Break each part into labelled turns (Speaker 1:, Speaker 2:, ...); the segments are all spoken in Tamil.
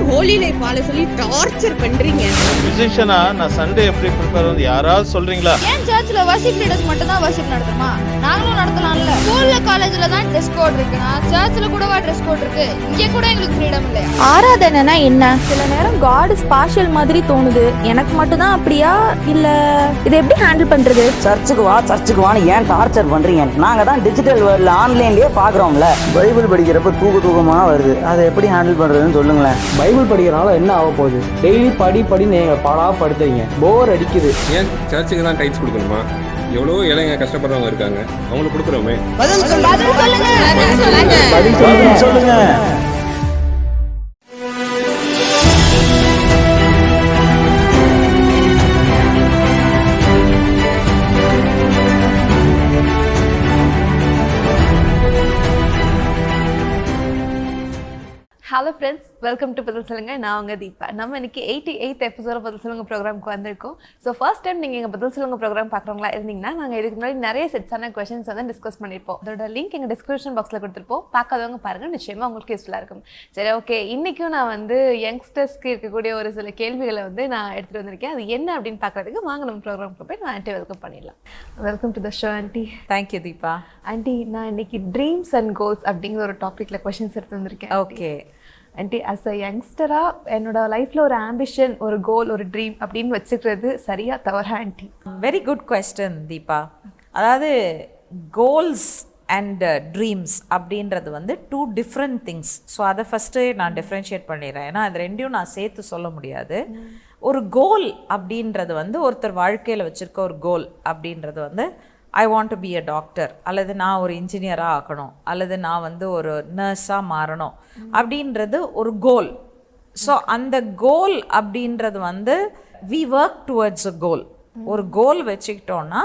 Speaker 1: ஹோலி லைஃப் வாழ சொல்லி டார்ச்சர் பண்றீங்க.
Speaker 2: மியூசிஷியனா நான் சண்டே எப்படி ப்ரிப்பேர் வந்து யாராவது சொல்றீங்களா?
Speaker 3: ஏன் சர்ச்ல வர்ஷிப் லீடர்ஸ் மட்டும் தான் வர்ஷிப் நடத்துமா? நாங்களும் நடத்தலாம்ல. ஸ்கூல்ல காலேஜ்ல தான் ட்ரெஸ் கோட் இருக்குனா சர்ச்ல கூடவா ட்ரெஸ் கோட் இருக்கு? இங்க கூட எங்களுக்கு ஃப்ரீடம் இல்லையா?
Speaker 4: ஆராதனைனா என்ன? சில நேரம் காட் ஸ்பாஷியல் மாதிரி தோணுது. எனக்கு மட்டும் தான் அப்படியா இல்ல இதை எப்படி ஹேண்டில் பண்றது?
Speaker 5: சர்ச்சுக்கு வான்னு ஏன் டார்ச்சர் பண்றீங்க? நாங்க தான் டிஜிட்டல் வேர்ல்ட்ல ஆன்லைன்லயே பாக்குறோம்ல. பைபிள் படிக்கிறப்ப தூக்கமா வருது. அதை எப்படி ஹேண்டில் பண்றதுன்னு சொல்லுங்களேன்.
Speaker 6: பைபிள் படிக்கிறனால என்ன ஆக போகுது? டெய்லி படின்னு படுத்துறீங்க, போர் அடிக்குது.
Speaker 7: ஏன் சர்ச்சுக்கு தான் டைட்ஸ் கொடுக்கணுமா? எவ்வளோ ஏழைங்க கஷ்டப்படுறவங்க இருக்காங்க, அவங்களுக்கு கொடுக்குறோமே.
Speaker 5: பதில் சொல்லுங்க.
Speaker 8: ஹலோ ஃப்ரெண்ட்ஸ், வெல்கம் டு பதில் சொல்லுங்க. நான் உங்கள் தீபா. நம்ம இன்னைக்கு 88th எபிசோட பதில் சொல்லுங்க ப்ரோக்ராமுக்கு வந்திருக்கோம். ஸோ ஃபர்ஸ்ட் டைம் நீங்கள் எங்கள் பதில் சொல்லுங்க ப்ரோக்ராம் பார்க்குறவங்களா இருந்தீங்கன்னா நாங்கள் இதுக்கு முன்னாடி நிறைய செட்ஸான கொஸ்டின்ஸ் வந்து டிஸ்கஸ் பண்ணியிருப்போம். அதோட லிங்க் எங்கள் டிஸ்கிரிப்ஷன் பாக்ஸில் கொடுத்துருப்போம். பார்க்காதவங்க பாருங்கள், நிச்சயமாக உங்களுக்கு யூஸ்ஃபுல்லாக இருக்கும். சரி, ஓகே. இன்றைக்கும் நான் வந்து யங்ஸ்டர்ஸ்க்கு இருக்கக்கூடிய ஒரு சில கேள்விகளை வந்து நான் எடுத்துகிட்டு வந்திருக்கேன். அது என்ன அப்படின்னு பார்க்குறதுக்கு வாங்க நம்ம ப்ரோக்ராமுக்கு போய் நான் ஆண்டி வெல்கம் பண்ணிடலாம். Welcome to the show aunty.
Speaker 9: Thank you Deepa.
Speaker 8: Aunty, நான் இன்னைக்கு ட்ரீம்ஸ் அண்ட் கோல்ஸ் அப்படிங்கிற ஒரு டாப்பிக்கில் கொஸ்டின்ஸ் எடுத்து வந்திருக்கேன்.
Speaker 9: ஓகே
Speaker 8: ஆண்டி, அஸ் அ யங்ஸ்டராக என்னோட லைஃப்பில் ஒரு ஆம்பிஷன், ஒரு கோல், ஒரு ட்ரீம் அப்படின்னு வச்சுக்கிறது சரியா தவறா aunty?
Speaker 9: Very good question Deepa. அதாவது கோல்ஸ் அண்ட் ட்ரீம்ஸ் அப்படின்றது வந்து டூ டிஃப்ரெண்ட் திங்ஸ். ஸோ அதை ஃபஸ்ட்டு நான் டிஃப்ரென்ஷியேட் பண்ணிடுறேன். ஏன்னா அது ரெண்டையும் நான் சேர்த்து சொல்ல முடியாது. ஒரு கோல் அப்படின்றது வந்து ஒருத்தர் வாழ்க்கையில் வச்சுருக்க ஒரு கோல் அப்படின்றது வந்து I want to be a doctor, அல்லது நான் ஒரு இன்ஜினியராக ஆக்கணும், அல்லது நான் வந்து ஒரு நர்ஸாக மாறணும் அப்படின்றது ஒரு கோல். ஸோ அந்த கோல் அப்படின்றது வந்து வி ஒர்க் டுவர்ட்ஸ் அ கோல். ஒரு கோல் வச்சுக்கிட்டோன்னா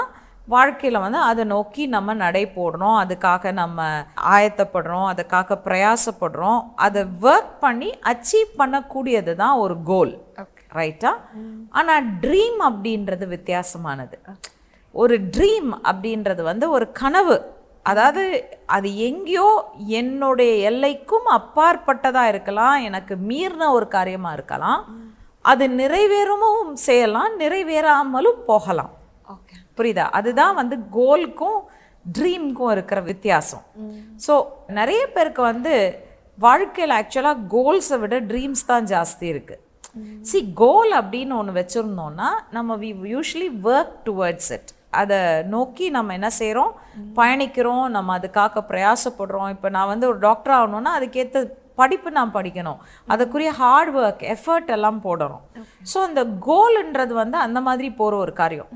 Speaker 9: வாழ்க்கையில் வந்து அதை நோக்கி நம்ம நடை போடுறோம், அதுக்காக நம்ம ஆயத்தப்படுறோம், அதுக்காக பிரயாசப்படுறோம், அதை ஒர்க் பண்ணி அச்சீவ் பண்ணக்கூடியது தான் ஒரு கோல், ரைட்டா? ஆனால் ட்ரீம் அப்படின்றது வித்தியாசமானது. ஒரு ட்ரீம் அப்படின்றது வந்து ஒரு கனவு. அதாவது அது எங்கேயோ என்னுடைய எல்லைக்கும் அப்பாற்பட்டதாக இருக்கலாம், எனக்கு மீறின ஒரு காரியமாக இருக்கலாம். அது நிறைவேறவும் செய்யலாம், நிறைவேறாமலும் போகலாம். புரியுதா? அதுதான் வந்து கோலுக்கும் ட்ரீம்க்கும் இருக்கிற வித்தியாசம். ஸோ நிறைய பேருக்கு வந்து வாழ்க்கையில் ஆக்சுவலாக கோல்ஸை விட ட்ரீம்ஸ் தான் ஜாஸ்தி இருக்குது. கோல் அப்படின்னு ஒன்று வச்சுருந்தோன்னா நம்ம we usually work towards it. அதை நோக்கி நம்ம என்ன செய்கிறோம், பயணிக்கிறோம், நம்ம அதுக்காக பிரயாசப்படுறோம். இப்போ நான் வந்து ஒரு டாக்டர் ஆகணுன்னா அதுக்கேற்ற படிப்பு நான் படிக்கணும், அதுக்குரிய ஹார்ட் ஒர்க், எஃபர்ட் எல்லாம் போடணும். ஸோ அந்த கோல்ன்றது வந்து அந்த மாதிரி போகிற ஒரு காரியம்.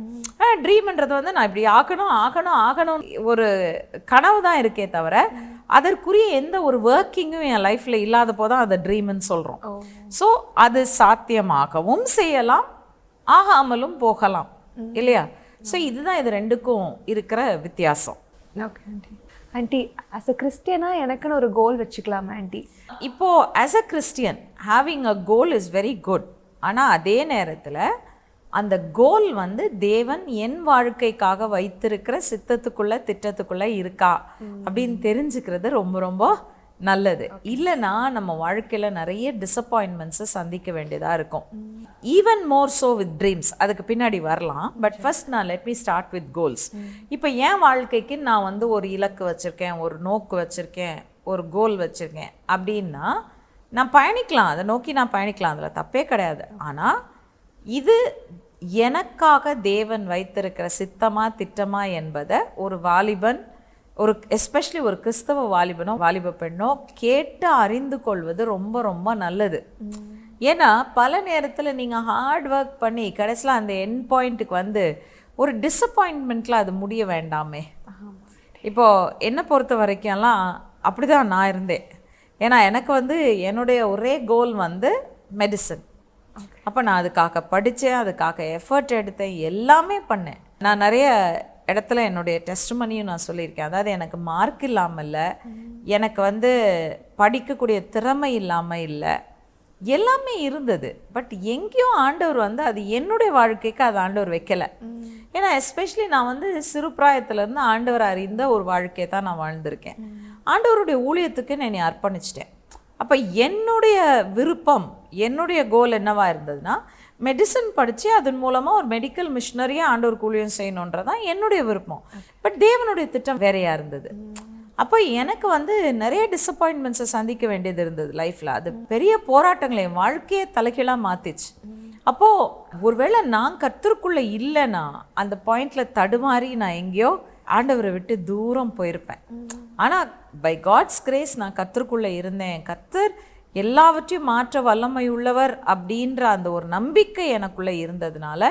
Speaker 9: ட்ரீம்ன்றது வந்து நான் இப்படி ஆகணும் ஒரு கனவு தான் இருக்கே தவிர அதற்குரிய எந்த ஒரு ஒர்க்கிங்கும் என் லைஃப்பில் இல்லாத போதான் அதை ட்ரீம்னு சொல்கிறோம். ஸோ அது சாத்தியமாகவும் செய்யலாம், ஆகாமலும் போகலாம், இல்லையா? ஸோ இதுதான் இது ரெண்டுக்கும் இருக்கிற வித்தியாசம்.
Speaker 8: Okay aunty. Aunty, as a கிறிஸ்டியனாக எனக்குன்னு ஒரு கோல் வச்சுக்கலாமா ஆண்டி?
Speaker 9: இப்போது as a Christian having a goal is very good. ஆனால் அதே நேரத்தில் அந்த கோல் வந்து தேவன் என் வாழ்க்கைக்காக வைத்திருக்கிற சித்தத்துக்குள்ளே திட்டத்துக்குள்ளே இருக்கா அப்படின்னு தெரிஞ்சுக்கிறது ரொம்ப ரொம்ப நல்லது. இல்லைன்னா நம்ம வாழ்க்கையில் நிறைய டிசப்பாயின்மெண்ட்ஸை சந்திக்க வேண்டியதாக இருக்கும். Even more so with dreams. அதுக்கு பின்னாடி வரலாம். பட் ஃபர்ஸ்ட் நான் let me start with goals. இப்போ என் வாழ்க்கைக்கு நான் வந்து ஒரு இலக்கு வச்சுருக்கேன், ஒரு நோக்கு வச்சுருக்கேன், ஒரு கோல் வச்சுருக்கேன் அப்படின்னா நான் பயணிக்கலாம், அதை நோக்கி நான் பயணிக்கலாம், அதில் தப்பே கிடையாது. ஆனால் இது எனக்காக தேவன் வைத்திருக்கிற சித்தமா திட்டமா என்பதை ஒரு வாலிபன், ஒரு எஸ்பெஷலி ஒரு கிறிஸ்தவ வாலிபனோ வாலிப பெண்ணோ கேட்டு அறிந்து கொள்வது ரொம்ப ரொம்ப நல்லது. ஏன்னா பல நேரத்தில் நீங்கள் ஹார்ட் ஒர்க் பண்ணி கடைசியில் அந்த எண்ட் பாயிண்ட்டுக்கு வந்து ஒரு டிஸப்பாயின்மெண்ட்டில் அது முடிய வேண்டாமே. இப்போது என்னை பொறுத்த வரைக்கும்லாம் அப்படி தான் நான் இருந்தேன். ஏன்னா எனக்கு வந்து என்னுடைய ஒரே கோல் வந்து மெடிசன். அப்போ நான் அதுக்காக படித்தேன், அதுக்காக எஃபர்ட் எடுத்தேன், எல்லாமே பண்ணேன். நான் நிறைய இடத்துல என்னுடைய டெஸ்ட்மனியும் நான் சொல்லியிருக்கேன். அதாவது எனக்கு மார்க் இல்லாமல் இல்லை, எனக்கு வந்து படிக்கக்கூடிய திறமை இல்லாமல் இல்லை, எல்லாமே இருந்தது. பட் எங்கேயோ ஆண்டவர் வந்து அது என்னுடைய வாழ்க்கைக்கு அது ஆண்டவர் வைக்கலை. ஏன்னா எஸ்பெஷலி நான் வந்து சிறு பிராயத்துலேருந்து ஆண்டவர் அறிந்த ஒரு வாழ்க்கையை தான் நான் வாழ்ந்திருக்கேன். ஆண்டவருடைய ஊழியத்துக்கு நான் என்னை அர்ப்பணிச்சிட்டேன். அப்போ என்னுடைய விருப்பம், என்னுடைய கோல் என்னவா இருந்ததுன்னா மெடிசன் படித்து அதன் மூலமாக ஒரு மெடிக்கல் மிஷினரியாக ஆண்டவர் ஊழியம் செய்யணுன்றதான் என்னுடைய விருப்பம். பட் தேவனுடைய திட்டம் வேறையாக இருந்தது. அப்போ எனக்கு வந்து நிறைய டிசப்பாயின்மெண்ட்ஸை சந்திக்க வேண்டியது இருந்தது லைஃப்பில். அது பெரிய போராட்டங்களை என் வாழ்க்கையை தலைகீழாக மாற்றிச்சு. அப்போது ஒருவேளை நான் கர்த்தருக்குள்ளே இல்லைன்னா அந்த பாயிண்டில் தடுமாறி நான் எங்கேயோ ஆண்டவரை விட்டு தூரம் போயிருப்பேன். ஆனால் பை காட்ஸ் கிரேஸ் நான் கர்த்தருக்குள்ளே இருந்தேன். கர்த்தர் எல்லாவற்றையும் மாற்ற வல்லமை உள்ளவர் அப்படின்ற அந்த ஒரு நம்பிக்கை எனக்குள்ளே இருந்ததுனால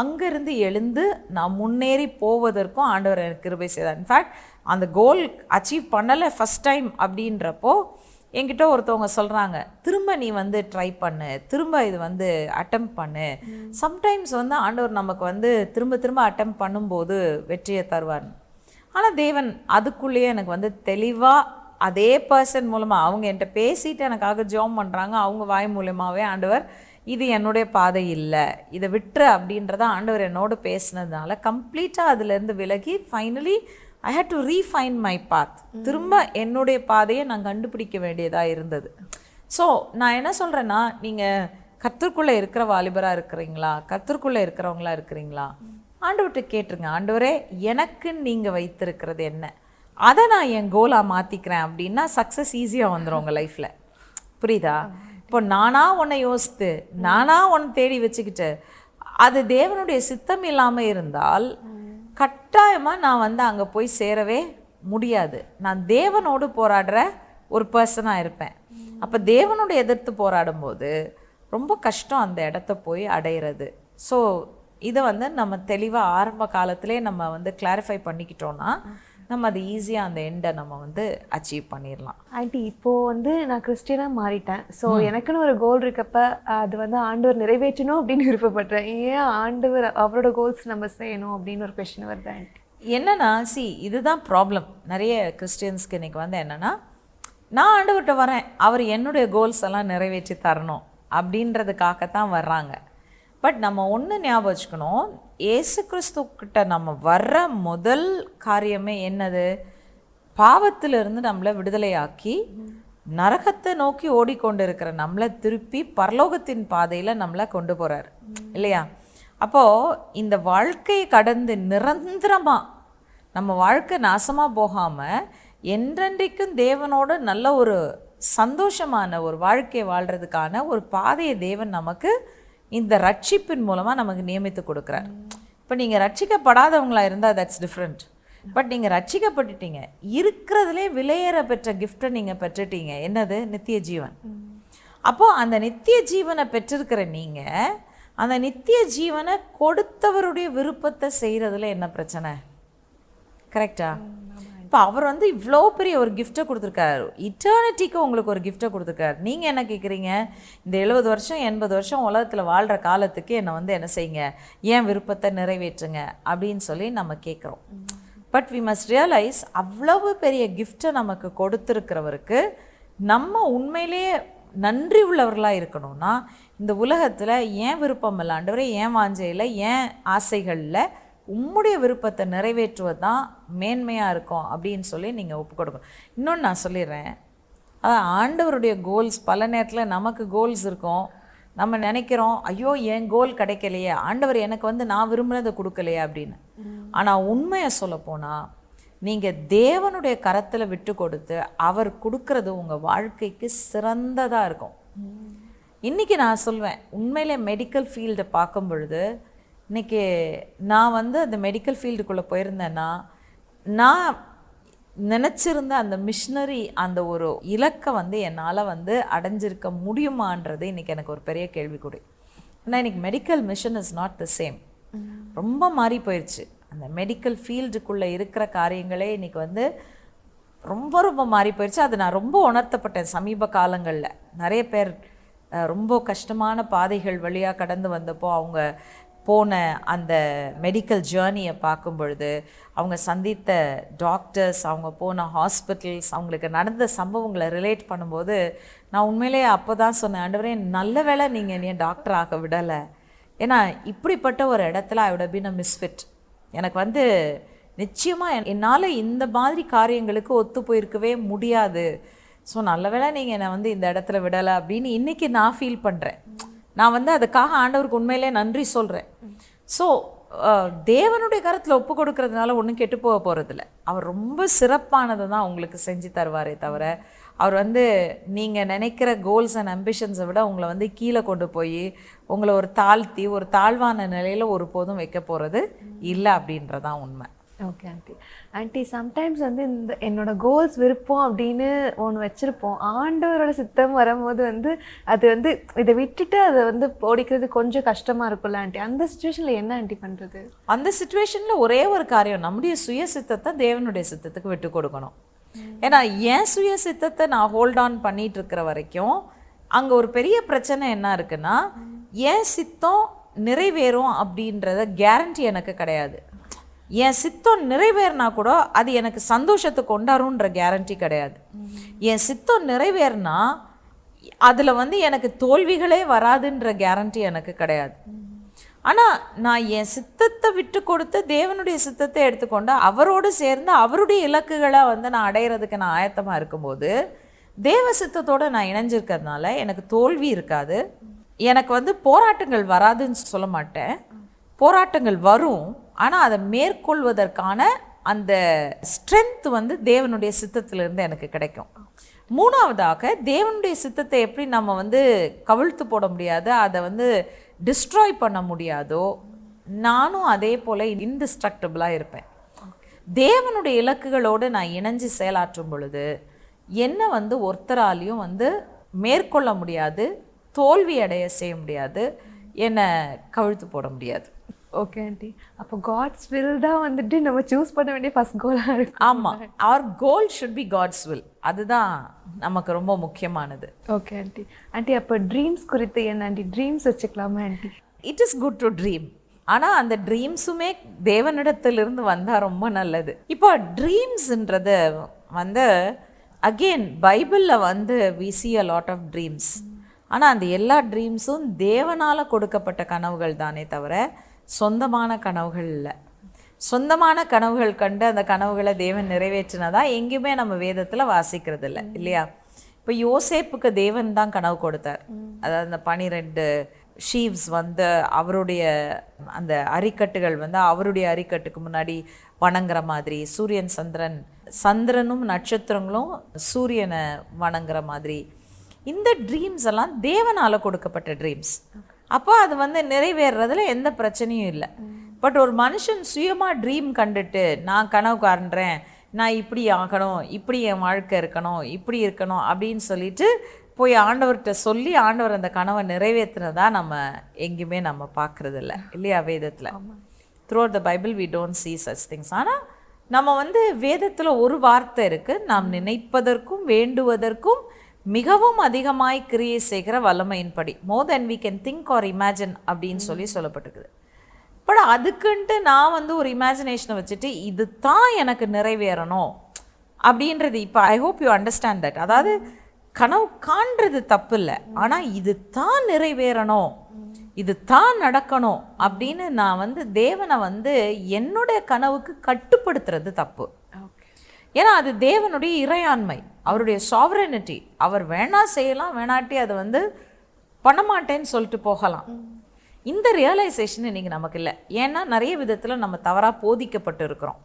Speaker 9: அங்கேருந்து எழுந்து நான் முன்னேறி போவதற்கும் ஆண்டவர் எனக்கு கிருபை செய்தார். இன்ஃபேக்ட் அந்த கோல் அச்சீவ் பண்ணலை ஃபஸ்ட் டைம் அப்படின்றப்போ என்கிட்ட ஒருத்தவங்க சொல்கிறாங்க, திரும்ப நீ வந்து ட்ரை பண்ணு, திரும்ப இது வந்து அட்டெம்ப் பண்ணு. சம்டைம்ஸ் வந்து ஆண்டவர் நமக்கு வந்து திரும்ப திரும்ப அட்டெம்ப் பண்ணும்போது வெற்றியை தருவார். ஆனால் தேவன் அதுக்குள்ளேயே எனக்கு வந்து தெளிவாக அதே பர்சன் மூலமாக அவங்க என்கிட்ட பேசிட்டு எனக்காக ஜெபம் பண்ணுறாங்க. அவங்க வாய் மூலமாகவே ஆண்டவர் இது என்னுடைய பாதை இல்லை, இதை விட்டுரு அப்படின்றத ஆண்டவர் என்னோடு பேசினதுனால கம்ப்ளீட்டாக அதுலேருந்து விலகி finally I had to refine my path. திரும்ப என்னுடைய பாதையை நான் கண்டுபிடிக்க வேண்டியதாக இருந்தது. ஸோ நான் என்ன சொல்கிறேன்னா, நீங்கள் கர்த்தருக்குள்ளே இருக்கிற வாலிபராக இருக்கிறீங்களா, கர்த்தருக்குள்ளே இருக்கிறவங்களா இருக்கிறீங்களா, ஆண்டவர்கிட்ட கேட்டுருங்க, ஆண்டவரே எனக்கு நீங்கள் வைத்திருக்கிறது என்ன, அதை நான் என் கோலாக மாற்றிக்கிறேன் அப்படின்னா சக்ஸஸ் ஈஸியாக வந்துடும் உங்கள் லைஃப்பில். புரியுதா? இப்போ நானாக உன்னை யோசித்து நானாக உன்னை தேடி வச்சுக்கிட்டு அது தேவனுடைய சித்தம் இல்லாமல் இருந்தால் கட்டாயமாக நான் வந்து அங்கே போய் சேரவே முடியாது. நான் தேவனோடு போராடுற ஒரு பர்சனாக இருப்பேன். அப்போ தேவனோடு எதிர்த்து போராடும்போது ரொம்ப கஷ்டம் அந்த இடத்த போய் அடையிறது. ஸோ இதை வந்து நம்ம தெளிவாக ஆரம்ப காலத்திலே நம்ம வந்து கிளாரிஃபை பண்ணிக்கிட்டோன்னா நம்ம அது ஈஸியாக அந்த எண்டை நம்ம வந்து அச்சீவ் பண்ணிடலாம்.
Speaker 8: ஆண்டி, இப்போது வந்து நான் கிறிஸ்டியனாக மாறிட்டேன். ஸோ எனக்குன்னு ஒரு கோல் இருக்கப்ப அது வந்து ஆண்டவர் நிறைவேற்றணும் அப்படின்னு விருப்பப்படுறேன். ஏன் ஆண்டவர் அவரோட கோல்ஸ் நம்ம செய்யணும் அப்படின்னு ஒரு கொஸ்டின் வருது ஆண்டி.
Speaker 9: என்னன்னா இதுதான் ப்ராப்ளம் நிறைய கிறிஸ்டியன்ஸ்க்கு இன்றைக்கி வந்து என்னென்னா, நான் ஆண்டவர்கிட்ட வரேன், அவர் என்னுடைய கோல்ஸ் எல்லாம் நிறைவேற்றி தரணும் அப்படின்றதுக்காகத்தான் வர்றாங்க. பட் நம்ம ஒன்று ஞாபகம் வச்சுக்கணும், ஏசு கிறிஸ்துக்கிட்ட நம்ம வர்ற முதல் காரியமே என்னது? பாவத்திலிருந்து நம்மளை விடுதலையாக்கி நரகத்தை நோக்கி ஓடிக்கொண்டு இருக்கிற நம்மளை திருப்பி பரலோகத்தின் பாதையில் நம்மளை கொண்டு போகிறார் இல்லையா? அப்போது இந்த வாழ்க்கையை கடந்து நிரந்தரமாக நம்ம வாழ்க்கை நாசமாக போகாமல் என்றென்றைக்கும் தேவனோடு நல்ல ஒரு சந்தோஷமான ஒரு வாழ்க்கையை வாழ்கிறதுக்கான ஒரு பாதையை தேவன் நமக்கு இந்த ரட்சிப்பின் மூலமாக நமக்கு நியமித்து கொடுக்குறார். இப்போ நீங்கள் ரட்சிக்கப்படாதவங்களாக இருந்தால் தட்ஸ் டிஃப்ரெண்ட். பட் நீங்கள் ரட்சிக்கப்பட்டுட்டீங்க, இருக்கிறதுலே விலையேற பெற்ற கிஃப்டை நீங்கள் பெற்றுட்டீங்க. என்னது? நித்திய ஜீவன். அப்போது அந்த நித்திய ஜீவனை பெற்றிருக்கிற நீங்கள் அந்த நித்திய ஜீவனை கொடுத்தவருடைய விருப்பத்தை செய்கிறதுல என்ன பிரச்சனை? கரெக்டா? இப்போ அவர் வந்து இவ்வளோ பெரிய ஒரு கிஃப்டை கொடுத்துருக்காரு, இட்டர்னிட்டிக்கு உங்களுக்கு ஒரு கிஃப்டை கொடுத்துருக்காரு. நீங்கள் என்ன கேட்குறீங்க? இந்த 70 வருஷம் 80 வருஷம் உலகத்தில் வாழ்கிற காலத்துக்கு என்னை வந்து என்ன செய்யுங்க, ஏன் விருப்பத்தை நிறைவேற்றுங்க அப்படின்னு சொல்லி நம்ம கேட்குறோம். பட் வி மஸ்ட் ரியலைஸ் அவ்வளவு பெரிய கிஃப்டை நமக்கு கொடுத்துருக்கிறவருக்கு நம்ம உண்மையிலேயே நன்றி உள்ளவர்களாக இருக்கணும்னா இந்த உலகத்தில் ஏன் விருப்பம் இல்லை ஆண்டவரே, ஏன் வாஞ்சையில், ஏன் ஆசைகளில் உம்முடைய விருப்பத்தை நிறைவேற்றுவது தான் மேன்மையாக இருக்கும் அப்படின்னு சொல்லி நீங்கள் ஒப்பு கொடுக்கணும். இன்னொன்று நான் சொல்லிடுறேன், அதான் ஆண்டவருடைய கோல்ஸ் பல நேரத்தில் நமக்கு கோல்ஸ் இருக்கும். நம்ம நினைக்கிறோம், ஐயோ என் கோல் கிடைக்கலையே, ஆண்டவர் எனக்கு வந்து நான் விரும்பினதை கொடுக்கலையே அப்படின்னு. ஆனால் உண்மையை சொல்லப்போனால் நீங்கள் தேவனுடைய கரத்தில் விட்டு கொடுத்து அவர் கொடுக்கறது உங்கள் வாழ்க்கைக்கு சிறந்ததாக இருக்கும். இன்றைக்கி நான் சொல்வேன், உண்மையிலே மெடிக்கல் ஃபீல்டை பார்க்கும் பொழுது இன்றைக்கி நான் வந்து அந்த மெடிக்கல் ஃபீல்டுக்குள்ளே போயிருந்தேன்னா நான் நினச்சிருந்த அந்த மிஷினரி அந்த ஒரு இலக்கை வந்து என்னால் வந்து அடைஞ்சிருக்க முடியுமான்றது இன்றைக்கி எனக்கு ஒரு பெரிய கேள்விக்குறி. ஆனால் இன்றைக்கி medical mission is not the same. ரொம்ப மாறி போயிடுச்சு. அந்த மெடிக்கல் ஃபீல்டுக்குள்ளே இருக்கிற காரியங்களே இன்றைக்கி வந்து ரொம்ப ரொம்ப மாறி போயிடுச்சு. அது நான் ரொம்ப உணர்த்தப்பட்டேன் சமீப காலங்களில். நிறைய பேர் ரொம்ப கஷ்டமான பாதைகள் வழியாக கடந்து வந்தப்போ அவங்க போன அந்த மெடிக்கல் ஜேர்னியை பார்க்கும் பொழுது, அவங்க சந்தித்த டாக்டர்ஸ், அவங்க போன ஹாஸ்பிட்டல்ஸ், அவங்களுக்கு நடந்த சம்பவங்களை ரிலேட் பண்ணும்போது நான் உண்மையிலேயே அப்போ தான் சொன்னேன், ஆண்டவரே நல்ல வேளை நீங்கள் என்னைய டாக்டர் ஆக விடலை. ஏன்னா இப்படிப்பட்ட ஒரு இடத்துல I would have been a misfit. எனக்கு வந்து நிச்சயமாக என்னால் இந்த மாதிரி காரியங்களுக்கு ஒத்து போயிருக்கவே முடியாது. ஸோ நல்ல வேளை நீங்கள் என்னை வந்து இந்த இடத்துல விடலை அப்படின்னு இன்றைக்கி நான் ஃபீல் பண்ணுறேன். நான் வந்து அதுக்காக ஆண்டவருக்கு உண்மையிலே நன்றி சொல்கிறேன். ஸோ தேவனுடைய கருத்தில் ஒப்பு கொடுக்கறதுனால ஒன்றும் கெட்டு போக போகிறதில்ல. அவர் ரொம்ப சிறப்பானதை தான் உங்களுக்கு செஞ்சு தருவாரே தவிர அவர் வந்து நீங்கள் நினைக்கிற கோல்ஸ் அண்ட் அம்பிஷன்ஸை விட உங்களை வந்து கீழே கொண்டு போய் உங்களை ஒரு தாழ்த்தி ஒரு தாழ்வான நிலையில் ஒருபோதும் வைக்க போகிறது இல்லை அப்படின்றதான் உண்மை.
Speaker 8: ஓகே ஆண்டி சம்டைம்ஸ் வந்து இந்த என்னோட கோல்ஸ் விருப்பம் அப்படின்னு ஒன்று வச்சுருப்போம். ஆண்டவரோட சித்தம் வரும்போது வந்து அது வந்து இதை விட்டுட்டு அதை வந்து ஓடிக்கிறது கொஞ்சம் கஷ்டமாக இருக்கும்ல ஆண்டி. அந்த சுச்சுவேஷனில் என்ன ஆண்டி பண்ணுறது?
Speaker 9: அந்த சுச்சுவேஷனில் ஒரே ஒரு காரியம், நம்முடைய சுய சித்தத்தை தேவனுடைய சித்தத்துக்கு விட்டு கொடுக்கணும். ஏன்னா என் சுய சித்தத்தை நான் ஹோல்ட் ஆன் பண்ணிட்டு இருக்கிற வரைக்கும் அங்கே ஒரு பெரிய பிரச்சனை என்ன இருக்குன்னா, என் சித்தம் நிறைவேறும் அப்படின்றத கேரண்டி எனக்கு கிடையாது. என் சித்தம் நிறைவேறினா கூட அது எனக்கு சந்தோஷத்தை கொண்டாருன்ற கேரண்டி கிடையாது. என் சித்தம் நிறைவேறினா அதில் வந்து எனக்கு தோல்விகளே வராதுன்ற கேரண்டி எனக்கு கிடையாது. ஆனால் நான் என் சித்தத்தை விட்டு கொடுத்து தேவனுடைய சித்தத்தை எடுத்துக்கொண்டு அவரோடு சேர்ந்து அவருடைய இலக்குகளை வந்து நான் அடையிறதுக்கு நான் ஆயத்தமாக இருக்கும்போது தேவ சித்தத்தோடு நான் இணைஞ்சிருக்கிறதுனால எனக்கு தோல்வி இருக்காது. எனக்கு வந்து போராட்டங்கள் வராதுன்னு சொல்ல மாட்டேன், போராட்டங்கள் வரும். ஆனால் அதை மேற்கொள்வதற்கான அந்த ஸ்ட்ரென்த் வந்து தேவனுடைய சித்தத்திலிருந்து எனக்கு கிடைக்கும். மூணாவதாக தேவனுடைய சித்தத்தை எப்படி நம்ம வந்து கவிழ்த்து போட முடியாது, அதை வந்து டிஸ்ட்ராய் பண்ண முடியாதோ, நானும் அதே போல் இன்டிஸ்ட்ரக்டபிளாக இருப்பேன். தேவனுடைய இலக்குகளோடு நான் இணைஞ்சு செயலாற்றும் பொழுது என்னை வந்து ஒருத்தராலையும் வந்து மேற்கொள்ள முடியாது, தோல்வி அடைய செய்ய முடியாது, என்னை கவிழ்த்து போட முடியாது.
Speaker 8: ஓகே ஆண்டி, அப்போ காட்ஸ் வில் தான் வந்துட்டு நம்ம சூஸ் பண்ண வேண்டிய ஃபர்ஸ்ட் கோலாக இருக்கு.
Speaker 9: ஆமாம், அவர் கோல் ஷுட் பி காட்ஸ் வில். அதுதான் நமக்கு ரொம்ப முக்கியமானது.
Speaker 8: Okay aunty. ஆண்டி அப்போ ட்ரீம்ஸ் குறித்து என்ன ஆண்டி, ட்ரீம்ஸ் வச்சுக்கலாமா aunty?
Speaker 9: It is good to dream. ஆனால் அந்த ட்ரீம்ஸுமே தேவனிடத்திலிருந்து வந்தால் ரொம்ப நல்லது. இப்போ ட்ரீம்ஸுன்றது வந்து அகெயின் பைபிளில் வந்து we see a lot of dreams. ஆனால் அந்த எல்லா ட்ரீம்ஸும் தேவனால் கொடுக்கப்பட்ட கனவுகள் தானே தவிர சொந்தமான கனவுகள் இல்லை. சொந்தமான கனவுகள் கண்டு அந்த கனவுகளை தேவன் நிறைவேற்றினதா எங்கேயுமே நம்ம வேதத்தில் வாசிக்கிறது இல்லை இல்லையா? இப்போ யோசேப்புக்கு தேவன் தான் கனவு கொடுத்தார். அதாவது அந்த 12 ஷீவ்ஸ் வந்து அவருடைய அந்த அரிக்கட்டுகள் வந்து அவருடைய அரிக்கட்டுக்கு முன்னாடி வணங்குற மாதிரி, சந்திரனும் நட்சத்திரங்களும் சூரியனை வணங்குற மாதிரி, இந்த ட்ரீம்ஸ் எல்லாம் தேவனால் கொடுக்கப்பட்ட ட்ரீம்ஸ். அப்போ அது வந்து நிறைவேறதுல எந்த பிரச்சனையும் இல்லை. பட் ஒரு மனுஷன் சுயமாக ட்ரீம் கண்டுட்டு நான் கனவு காண்றேன், நான் இப்படி ஆகணும், இப்படி என் வாழ்க்கை இருக்கணும், இப்படி இருக்கணும் அப்படின்னு சொல்லிட்டு போய் ஆண்டவர்கிட்ட சொல்லி ஆண்டவர் அந்த கனவை நிறைவேற்றினதா நம்ம எங்கேயுமே நம்ம பார்க்குறது இல்லை இல்லையா? வேதத்தில் throughout the Bible we don't see such things. ஆனால் நம்ம வந்து வேதத்தில் ஒரு வார்த்தை இருக்குது, நாம் நினைப்பதற்கும் வேண்டுவதற்கும் மிகவும் அதிகமாய் கிரியை செய்கிற வல்லமையின்படி, மோர் தென் we can think or imagine அப்படின்னு சொல்லப்பட்டிருக்குது. பட் அதுக்குன்ட்டு நான் வந்து ஒரு இமேஜினேஷனை வச்சுட்டு இது தான் எனக்கு நிறைவேறணும் அப்படின்றது, இப்போ I hope you understand that. அதாவது கனவு காண்றது தப்பு இல்லை, ஆனால் இது தான் நிறைவேறணும், இது தான் நடக்கணும் அப்படின்னு நான் வந்து தேவனை வந்து என்னுடைய கனவுக்கு கட்டுப்படுத்துறது தப்பு. ஏன்னா அது தேவனுடைய இறையாண்மை, அவருடைய சாவரனிட்டி. அவர் வேணா செய்யலாம், வேணாட்டி அதை வந்து பண்ண மாட்டேன்னு சொல்லிட்டு போகலாம். இந்த ரியலைசேஷன் இன்றைக்கி நமக்கு இல்லை. ஏன்னா நிறைய விதத்தில் நம்ம தவறாக போதிக்கப்பட்டு இருக்கிறோம்.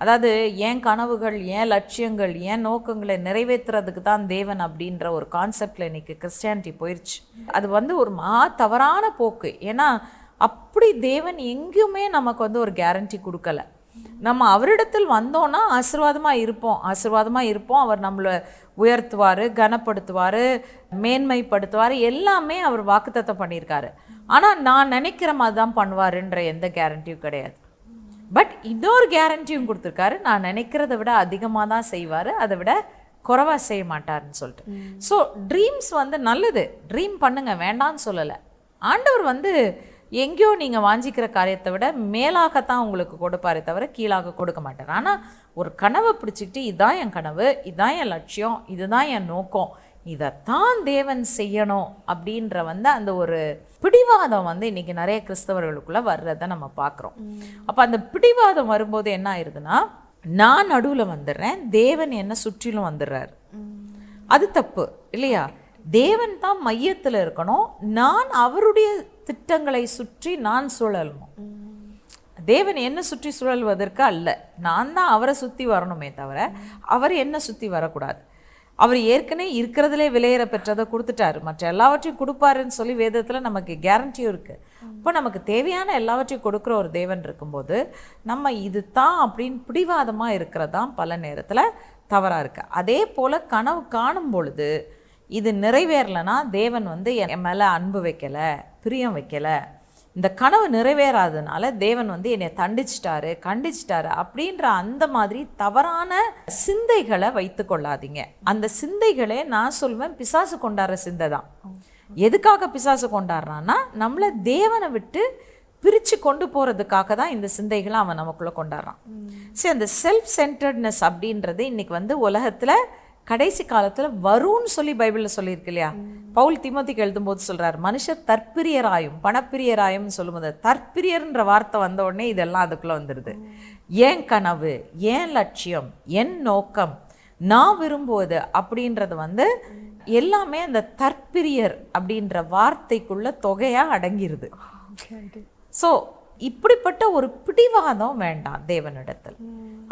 Speaker 9: அதாவது என் கனவுகள், என் லட்சியங்கள், என் நோக்கங்களை நிறைவேற்றுறதுக்கு தான் தேவன் அப்படின்ற ஒரு கான்செப்டில் இன்றைக்கி கிறிஸ்டியானிட்டி போயிடுச்சு. அது வந்து ஒரு தவறான போக்கு. ஏன்னா அப்படி தேவன் எங்கேயுமே நமக்கு வந்து ஒரு கேரண்டி கொடுக்கல. நம்ம அவரிடத்தில் வந்தோன்னா ஆசீர்வாதமாக இருப்போம், அவர் நம்மளை உயர்த்துவார், கனப்படுத்துவார், மேன்மைப்படுத்துவார், எல்லாமே அவர் வாக்குத்தத்தம் பண்ணியிருக்காரு. ஆனால் நான் நினைக்கிற மாதிரி தான் பண்ணுவாருன்ற எந்த கேரண்டியும் கிடையாது. பட் இன்னொரு கேரண்டியும் கொடுத்துருக்காரு, நான் நினைக்கிறத விட அதிகமாக தான் செய்வார், அதை விட குறைவாக செய்ய மாட்டார்னு சொல்லிட்டு. ஸோ ட்ரீம்ஸ் வந்து நல்லது, ட்ரீம் பண்ணுங்க, வேண்டான்னு சொல்லலை. ஆண்டவர் வந்து எங்கேயோ நீங்கள் வாஞ்சிக்கிற காரியத்தை விட மேலாகத்தான் உங்களுக்கு கொடுப்பாரே தவிர கீழாக கொடுக்க மாட்டார். ஆனால் ஒரு கனவை பிடிச்சிக்கிட்டு இதுதான் என் கனவு, இதுதான் என் லட்சியம், இதுதான் என் நோக்கம், இதைத்தான் தேவன் செய்யணும் அப்படின்ற வந்து அந்த ஒரு பிடிவாதம் வந்து இன்றைக்கி நிறைய கிறிஸ்தவர்களுக்குள்ளே வர்றதை நம்ம பார்க்குறோம். அப்போ அந்த பிடிவாதம் வரும்போது என்ன ஆயிடுதுன்னா, நான் நடுவில் வந்துடுறேன், தேவன் என்னை சுற்றிலும் வந்துடுறாரு. அது தப்பு இல்லையா? தேவன் தான் மையத்தில் இருக்கணும், நான் அவருடைய திட்டங்களை சுற்றி நான் சுழலணும். தேவன் என்ன சுற்றி சுழல்வதற்கு அல்ல, நான் தான் அவரை சுற்றி வரணுமே தவிர அவர் என்ன சுற்றி வரக்கூடாது. அவர் ஏற்கனவே இருக்கிறதுலே விலையேற பெற்றதை கொடுத்துட்டாரு, மற்ற எல்லாவற்றையும் கொடுப்பாருன்னு சொல்லி வேதத்தில் நமக்கு கேரண்டியும் இருக்குது. இப்போ நமக்கு தேவையான எல்லாவற்றையும் கொடுக்குற ஒரு தேவன் இருக்கும்போது நம்ம இது தான் அப்படின்னு பிடிவாதமாக இருக்கிறதான் பல நேரத்தில் தவறாக இருக்குது. அதே போல் கனவு காணும் பொழுது இது நிறைவேறலைன்னா தேவன் வந்து என் மேலே அன்பு வைக்கலை, பிரியம் வைக்கலை, இந்த கனவு நிறைவேறாததுனால தேவன் வந்து என்னை தண்டிச்சிட்டாரு, கண்டிச்சிட்டாரு அப்படின்ற அந்த மாதிரி தவறான சிந்தைகளை வைத்து கொள்ளாதீங்க. அந்த சிந்தைகளே நான் சொல்வேன் பிசாசு கொண்டாடுற சிந்தை தான். எதுக்காக பிசாசு கொண்டாடுறான்னா நம்மளை தேவனை விட்டு பிரித்து கொண்டு போகிறதுக்காக தான் இந்த சிந்தைகளை அவன் நமக்குள்ளே கொண்டாடுறான். சரி, அந்த செல்ஃப் சென்டர்ட்னஸ் அப்படின்றது இன்னைக்கு வந்து உலகத்தில் கடைசி காலத்தில் வரும்னு சொல்லி பைபிளில் சொல்லியிருக்கு இல்லையா? பவுல் தீமோத்திக்கு எழுதும்போது சொல்கிறார், மனுஷர் தற்பிரியராயும் பணப்பிரியராயும் சொல்லும்போது தற்பிரியர்ன்ற வார்த்தை வந்த உடனே இதெல்லாம் அதுக்குள்ளே வந்துடுது. ஏன் கனவு, ஏன் லட்சியம், என் நோக்கம், நான் விரும்புவது அப்படின்றது வந்து எல்லாமே அந்த தற்பிரியர் அப்படின்ற வார்த்தைக்குள்ள தொகையாக அடங்கிடுது. ஸோ இப்படிப்பட்ட ஒரு பிடிவாதம் வேண்டாம் தேவனிடத்தில்.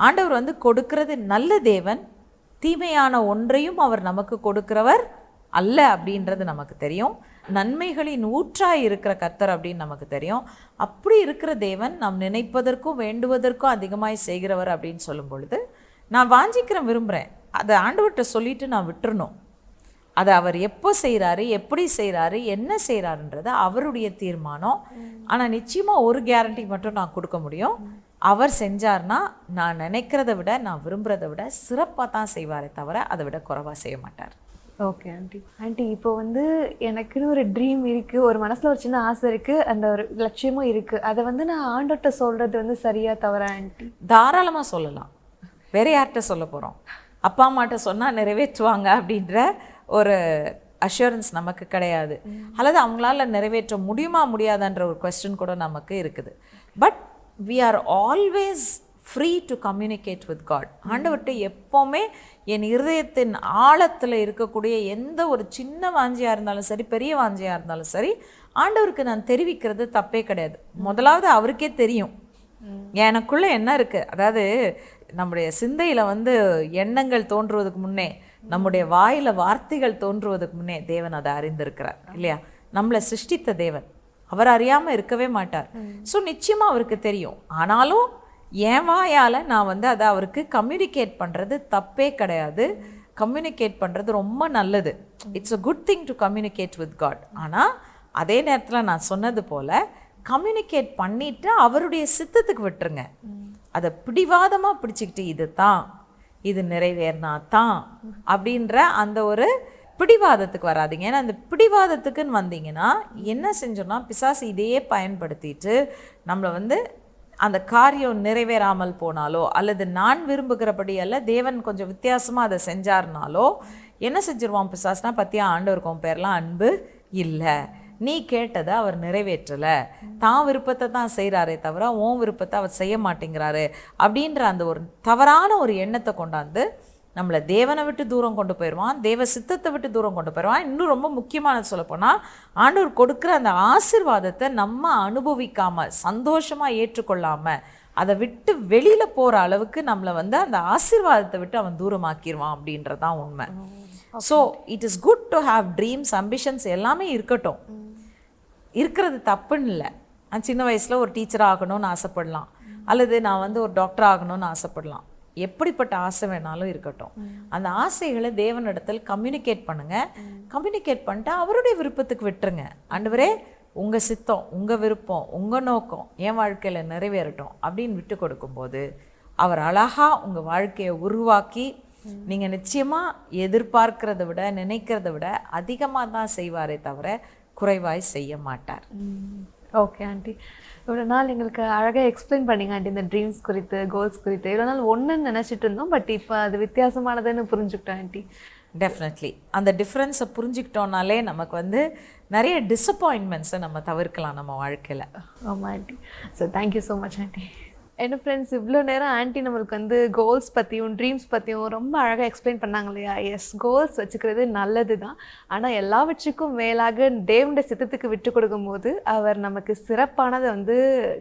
Speaker 9: ஆண்டவர் வந்து கொடுக்கிறது நல்ல தேவன், தீமையான ஒன்றையும் அவர் நமக்கு கொடுக்கிறவர் அல்ல அப்படின்றது நமக்கு தெரியும். நன்மைகளின் ஊற்றாய் இருக்கிற கர்த்தர் அப்படின்னு நமக்கு தெரியும். அப்படி இருக்கிற தேவன் நாம் நினைப்பதற்கும் வேண்டுவதற்கும் அதிகமாய் செய்கிறவர் அப்படின்னு சொல்லும் பொழுது நான் வாஞ்சிக்கிறேன், விரும்புகிறேன், அதை ஆண்டவர்கிட்ட சொல்லிட்டு நான் விட்டுறணும். அதை அவர் எப்போ செய்கிறாரு, எப்படி செய்கிறாரு, என்ன செய்கிறாருன்றது அவருடைய தீர்மானம். ஆனால் நிச்சயமாக ஒரு கேரண்டி மட்டும் நான் கொடுக்க முடியும், அவர் செஞ்சார்னா நான் நினைக்கிறத விட நான் விரும்புகிறத விட சிறப்பாக தான் செய்வாரே தவிர அதை விட குறைவாக செய்ய மாட்டார்.
Speaker 8: ஓகே ஆண்டி, இப்போ வந்து எனக்குன்னு ஒரு ட்ரீம் இருக்குது, ஒரு மனசில் ஒரு சின்ன ஆசை இருக்குது, அந்த ஒரு லட்சியமும் இருக்குது. அதை வந்து நான் ஆண்டவர்கிட்ட சொல்கிறது வந்து சரியாக தவறா ஆண்டி?
Speaker 9: தாராளமாக சொல்லலாம். வேற யார்கிட்ட சொல்ல போகிறோம்? அப்பா அம்மாட்ட சொன்னால் நிறைவேற்றுவாங்க அப்படின்ற ஒரு அஷூரன்ஸ் நமக்கு கிடையாது. அல்லது அவங்களால நிறைவேற்ற முடியுமா முடியாதான்ற ஒரு கொஸ்டின் கூட நமக்கு இருக்குது. But we are always free to communicate with God. ஆண்டவர்கிட்ட எப்போவுமே என் இருதயத்தின் ஆழத்தில் இருக்கக்கூடிய எந்த ஒரு சின்ன வாஞ்சியாக இருந்தாலும் சரி, பெரிய வாஞ்சியாக இருந்தாலும் சரி, ஆண்டவருக்கு நான் தெரிவிக்கிறது தப்பே கிடையாது. முதலாவது அவருக்கே தெரியும் எனக்குள்ளே என்ன இருக்குது. அதாவது நம்முடைய சிந்தையில் வந்து எண்ணங்கள் தோன்றுவதுக்கு முன்னே, நம்முடைய வாயில் வார்த்தைகள் தோன்றுவதுக்கு முன்னே தேவன் அதை அறிந்திருக்கிறார் இல்லையா? நம்மளை சிருஷ்டித்த தேவன், அவர் அறியாமல் இருக்கவே மாட்டார். ஸோ நிச்சயமாக அவருக்கு தெரியும். ஆனாலும் என் வாயால் நான் வந்து அதை அவருக்கு கம்யூனிகேட் பண்ணுறது தப்பே கிடையாது. கம்யூனிகேட் பண்ணுறது ரொம்ப நல்லது. It's a good thing to communicate with God. ஆனால் அதே நேரத்தில் நான் சொன்னது போல் கம்யூனிகேட் பண்ணிவிட்டு அவருடைய சித்தத்துக்கு விட்டுருங்க. அதை பிடிவாதமாக பிடிச்சிக்கிட்டு இது தான், இது நிறைவேறினா தான் அப்படின்ற அந்த ஒரு பிடிவாதத்துக்கு வராதிங்க. ஏன்னா அந்த பிடிவாதத்துக்குன்னு வந்தீங்கன்னா என்ன செஞ்சோன்னா பிசாசு இதையே பயன்படுத்திட்டு நம்மளை வந்து அந்த காரியம் நிறைவேறாமல் போனாலோ, அல்லது நான் விரும்புகிறபடி அல்ல தேவன் கொஞ்சம் வித்தியாசமாக அதை செஞ்சார்னாலோ என்ன செஞ்சிருவான் பிசாசுனா, பற்றியா ஆண்டவருக்கும் பேர்லாம் அன்பு இல்லை, நீ கேட்டதை அவர் நிறைவேற்றலை, தான் விருப்பத்தை தான் செய்கிறாரே தவிர உன் விருப்பத்தை அவர் செய்ய மாட்டேங்கிறாரு அப்படின்ற அந்த ஒரு தவறான ஒரு எண்ணத்தை கொண்டாந்து நம்மளை தேவனை விட்டு தூரம் கொண்டு போயிடுவான், தேவ சித்தத்தை விட்டு தூரம் கொண்டு போயிடுவான். இன்னும் ரொம்ப முக்கியமானது சொல்லப்போனால் ஆண்டவர் கொடுக்குற அந்த ஆசீர்வாதத்தை நம்ம அனுபவிக்காமல் சந்தோஷமாக ஏற்றுக்கொள்ளாமல் அதை விட்டு வெளியில் போகிற அளவுக்கு நம்மளை வந்து அந்த ஆசீர்வாதத்தை விட்டு அவன் தூரமாக்கிடுவான் அப்படின்றதான் உண்மை. So it is good to have dreams, ambitions எல்லாமே இருக்கட்டும், இருக்கிறது தப்புன்னு இல்லை. நான் சின்ன வயசில் ஒரு டீச்சர் ஆகணும்னு ஆசைப்படலாம், அல்லது நான் வந்து ஒரு டாக்டர் ஆகணும்னு ஆசைப்படலாம். எப்படிப்பட்ட ஆசை வேணாலும் இருக்கட்டும், அந்த ஆசைகளை தேவனிடத்தில் கம்யூனிகேட் பண்ணுங்கள். கம்யூனிகேட் பண்ணிட்டு அவருடைய விருப்பத்துக்கு விட்டுருங்க. ஆண்டவரே உங்கள் சித்தம், உங்கள் விருப்பம், உங்கள் நோக்கம் என் வாழ்க்கையில் நிறைவேறட்டும் அப்படின்னு விட்டு கொடுக்கும்போது அவர் அழகாக உங்கள் வாழ்க்கையை உருவாக்கி நீங்கள் நிச்சயமாக எதிர்பார்க்கிறத விட நினைக்கிறத விட அதிகமாக தான் செய்வாரே தவிர குறைவாய் செய்ய மாட்டார்.
Speaker 8: ஓகே ஆண்டி, இவ்வளோ நாள் எங்களுக்கு அழகாக எக்ஸ்பிளைன் பண்ணிங்க ஆண்டி, இந்த ட்ரீம்ஸ் குறித்து, கோல்ஸ் குறித்து. இவ்வளோ நாள் ஒன்றுன்னு நினச்சிட்டு இருந்தோம், பட் இப்போ அது வித்தியாசமானதுன்னு புரிஞ்சுக்கிட்டோம் ஆண்டி.
Speaker 9: டெஃபினெட்லி அந்த டிஃப்ரென்ஸை புரிஞ்சுக்கிட்டோன்னாலே நமக்கு வந்து நிறைய டிசப்பாயின்மெண்ட்ஸை நம்ம தவிர்க்கலாம் நம்ம வாழ்க்கையில்.
Speaker 8: ஆமாம் aunty. So thank you so much aunty. என்ன ஃப்ரெண்ட்ஸ், இவ்வளோ நேரம் ஆன்ட்டி நம்மளுக்கு வந்து கோல்ஸ் பற்றியும் ட்ரீம்ஸ் பற்றியும் ரொம்ப அழகாக எக்ஸ்பிளைன் பண்ணாங்க இல்லையா? எஸ், கோல்ஸ் வச்சுக்கிறது நல்லது தான். ஆனால் எல்லாவற்றுக்கும் மேலாக தேவனுடைய சித்தத்துக்கு விட்டு கொடுக்கும்போது அவர் நமக்கு சிறப்பானதை வந்து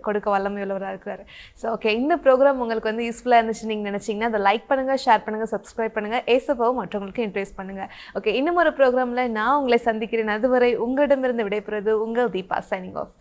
Speaker 8: கொடுக்க வல்லமை உள்ளவராக இருக்கிறாரு. ஸோ ஓகே, இந்த ப்ரோக்ராம் உங்களுக்கு வந்து யூஸ்ஃபுல்லாக இருந்துச்சு நீங்கள் நினச்சிங்கன்னா அதை லைக் பண்ணுங்கள், ஷேர் பண்ணுங்கள், சப்ஸ்கிரைப் பண்ணுங்கள், ஏசப்பாவும் மற்றவங்களுக்கு இன்ட்ரெஸ்ட் பண்ணுங்கள். ஓகே, இன்னும் ஒரு ப்ரோக்ராமில் நான் உங்களை சந்திக்கிறேன். அதுவரை உங்களிடமிருந்து விடைபெறுவது உங்கள் தீபா, சைனிங் ஆஃப்.